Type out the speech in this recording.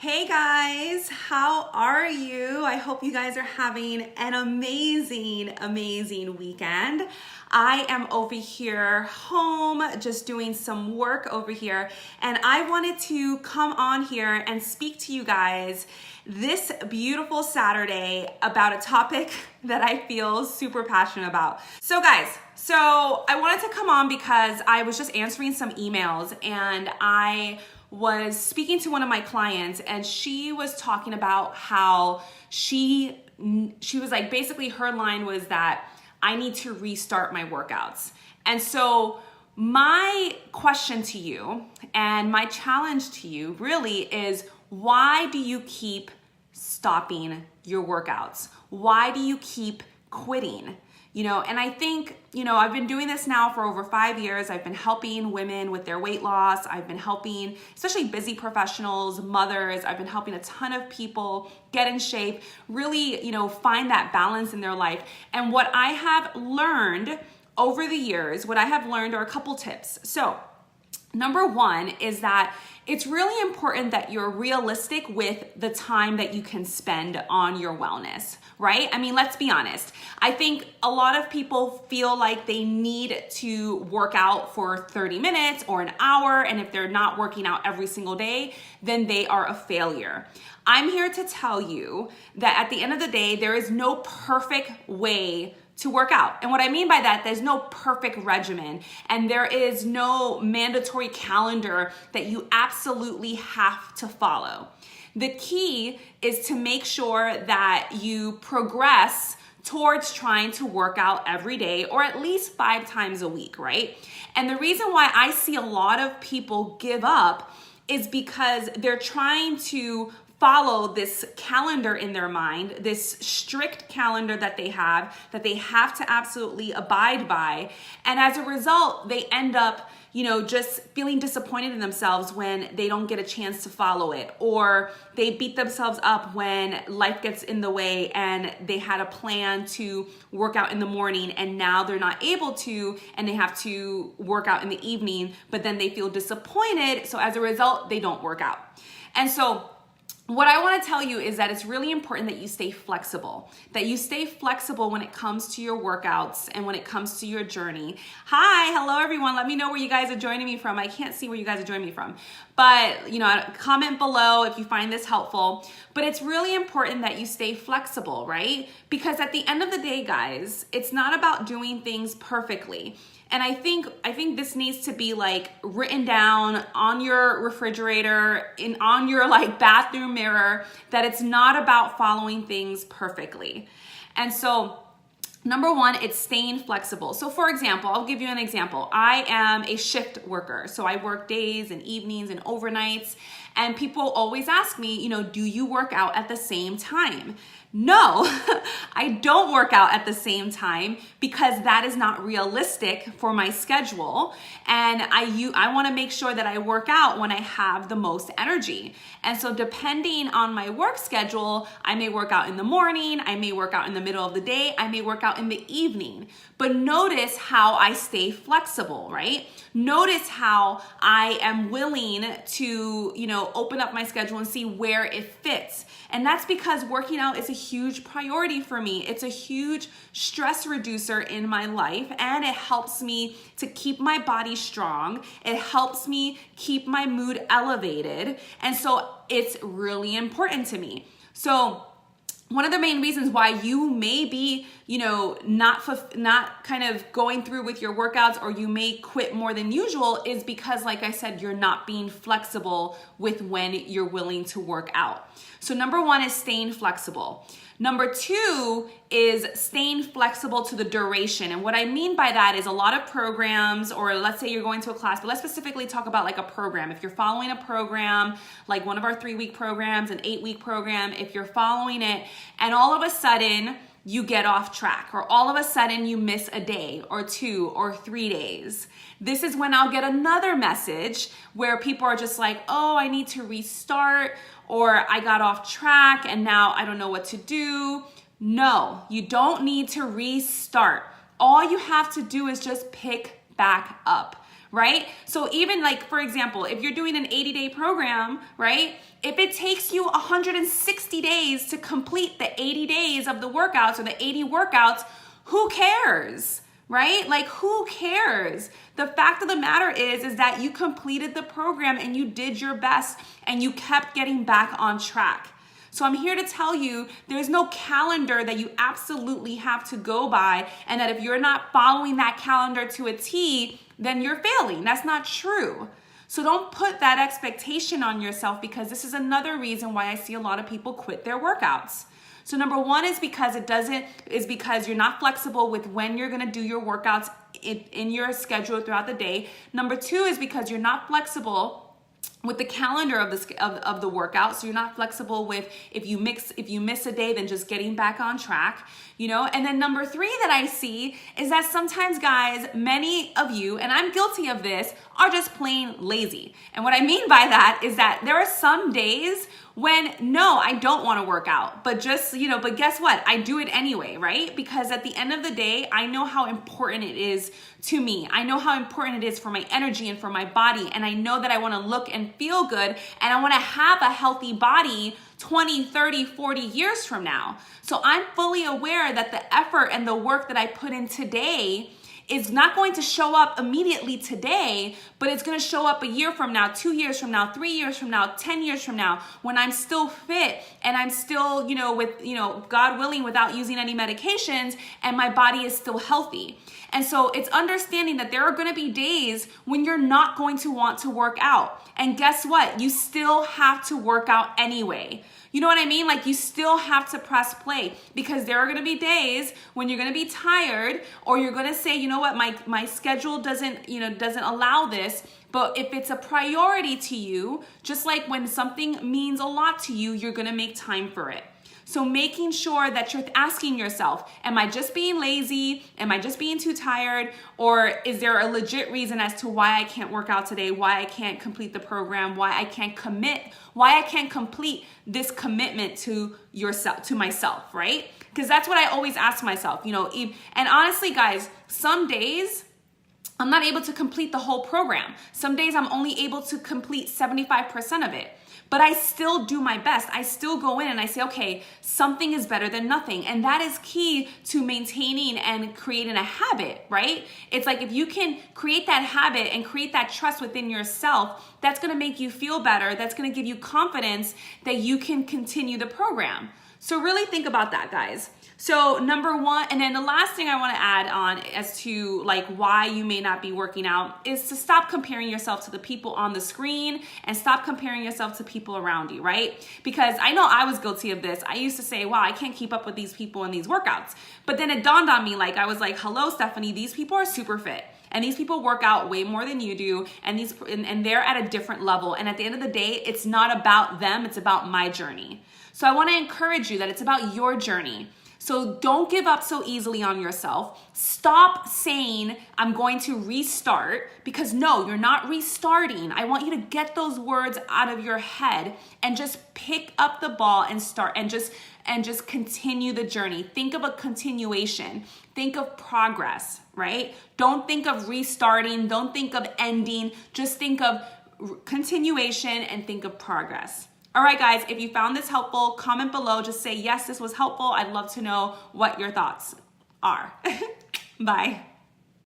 Hey guys, how are you? I hope you guys are having an amazing weekend. I am over here home just doing some work over here, and I wanted to come on here and speak to you guys this beautiful Saturday about a topic that I feel super passionate about. So guys, I wanted to come on because I was just answering some emails and I was speaking to one of my clients, and she was talking about how she was like, basically her line was that I need to restart my workouts. And so my question to you and my challenge to you really is, why do you keep stopping your workouts? Why do you keep quitting? And I think, I've been doing this now for over 5 years. I've been helping women with their weight loss. I've been helping, especially busy professionals, mothers. I've been helping a ton of people get in shape, really, find that balance in their life. And what I have learned over the years, are a couple tips. So, number one is that it's really important that you're realistic with the time that you can spend on your wellness, right? I mean, let's be honest. I think a lot of people feel like they need to work out for 30 minutes or an hour, and if they're not working out every single day, then they are a failure. I'm here to tell you that at the end of the day, there is no perfect way to work out. And what I mean by that, there's no perfect regimen and there is no mandatory calendar that you absolutely have to follow. The key is to make sure that you progress towards trying to work out every day or at least 5 times a week, right? And the reason why I see a lot of people give up is because they're trying to follow this calendar in their mind, this strict calendar that they have to absolutely abide by. And as a result, they end up, just feeling disappointed in themselves when they don't get a chance to follow it, or they beat themselves up when life gets in the way and they had a plan to work out in the morning and now they're not able to and they have to work out in the evening, but then they feel disappointed. So as a result, they don't work out. And so what I want to tell you is that it's really important that you stay flexible, when it comes to your workouts and when it comes to your journey. Hi, hello everyone. Let me know where you guys are joining me from. I can't see where you guys are joining me from, but comment below if you find this helpful. But it's really important that you stay flexible, right? Because at the end of the day, guys, it's not about doing things perfectly. And I think this needs to be like written down on your refrigerator, on your bathroom mirror, that it's not about following things perfectly. And so number one, it's staying flexible. So for example, I'll give you an example. I am a shift worker. So I work days and evenings and overnights. And people always ask me, do you work out at the same time? No, I don't work out at the same time because that is not realistic for my schedule. And I want to make sure that I work out when I have the most energy. And so depending on my work schedule, I may work out in the morning, I may work out in the middle of the day, I may work out in the evening. But notice how I stay flexible, right? Notice how I am willing to, open up my schedule and see where it fits. And that's because working out is a huge priority for me. It's a huge stress reducer in my life, and it helps me to keep my body strong. It helps me keep my mood elevated. And so it's really important to me. So one of the main reasons why you may be, not kind of going through with your workouts, or you may quit more than usual, is because, like I said, you're not being flexible with when you're willing to work out. So number one is staying flexible. Number two is staying flexible to the duration. And what I mean by that is a lot of programs, or let's say you're going to a class, but let's specifically talk about like a program. If you're following a program, like one of our 3-week programs, an 8-week program, if you're following it and all of a sudden you get off track, or all of a sudden you miss a day or 2 or 3 days, this is when I'll get another message where people are just like, oh, I need to restart, or I got off track and now I don't know what to do. No, you don't need to restart. All you have to do is just pick back up, right? So even like, for example, if you're doing an 80-day program, right? If it takes you 160 days to complete the 80 days of the workouts or the 80 workouts, who cares? Right? Like, who cares? The fact of the matter is that you completed the program and you did your best and you kept getting back on track. So I'm here to tell you there's no calendar that you absolutely have to go by, and that if you're not following that calendar to a T, then you're failing. That's not true. So don't put that expectation on yourself, because this is another reason why I see a lot of people quit their workouts. So number one is because you're not flexible with when you're gonna do your workouts in your schedule throughout the day. Number two is because you're not flexible with the calendar of the workout. So you're not flexible with if you miss a day, then just getting back on track, you know? And then number three that I see is that sometimes, guys, many of you, and I'm guilty of this, are just plain lazy. And what I mean by that is that there are some days when, no, I don't want to work out, but but guess what? I do it anyway, right? Because at the end of the day, I know how important it is to me. I know how important it is for my energy and for my body. And I know that I want to look and feel good, and I want to have a healthy body 20, 30, 40 years from now. So I'm fully aware that the effort and the work that I put in today is not going to show up immediately today, but it's going to show up a year from now, 2 years from now, 3 years from now, 10 years from now, when I'm still fit and I'm still, God willing, without using any medications, and my body is still healthy. And so it's understanding that there are going to be days when you're not going to want to work out. And guess what? You still have to work out anyway. You know what I mean? Like, you still have to press play, because there are going to be days when you're going to be tired, or you're going to say, you know what, my schedule doesn't allow this. But if it's a priority to you, just like when something means a lot to you, you're going to make time for it. So making sure that you're asking yourself, am I just being lazy? Am I just being too tired? Or is there a legit reason as to why I can't work out today, why I can't complete the program, why I can't complete this commitment to myself, right? Because that's what I always ask myself, and honestly, guys, some days I'm not able to complete the whole program. Some days I'm only able to complete 75% of it. But I still do my best. I still go in and I say, okay, something is better than nothing. And that is key to maintaining and creating a habit, right? It's like, if you can create that habit and create that trust within yourself, that's gonna make you feel better. That's gonna give you confidence that you can continue the program. So really think about that, guys. So number one, and then the last thing I want to add on as to like why you may not be working out is to stop comparing yourself to the people on the screen, and stop comparing yourself to people around you, right? Because I know I was guilty of this. I used to say, wow, I can't keep up with these people in these workouts. But then it dawned on me, like, I was like, hello, Stephanie, these people are super fit. And these people work out way more than you do, and they're at a different level. And at the end of the day, it's not about them, it's about my journey. So I want to encourage you that it's about your journey. So don't give up so easily on yourself. Stop saying, I'm going to restart, because no, you're not restarting. I want you to get those words out of your head and just pick up the ball and start, and just continue the journey. Think of a continuation. Think of progress, right? Don't think of restarting. Don't think of ending. Just think of continuation and think of progress. All right, guys, if you found this helpful, comment below. Just say, yes, this was helpful. I'd love to know what your thoughts are. Bye.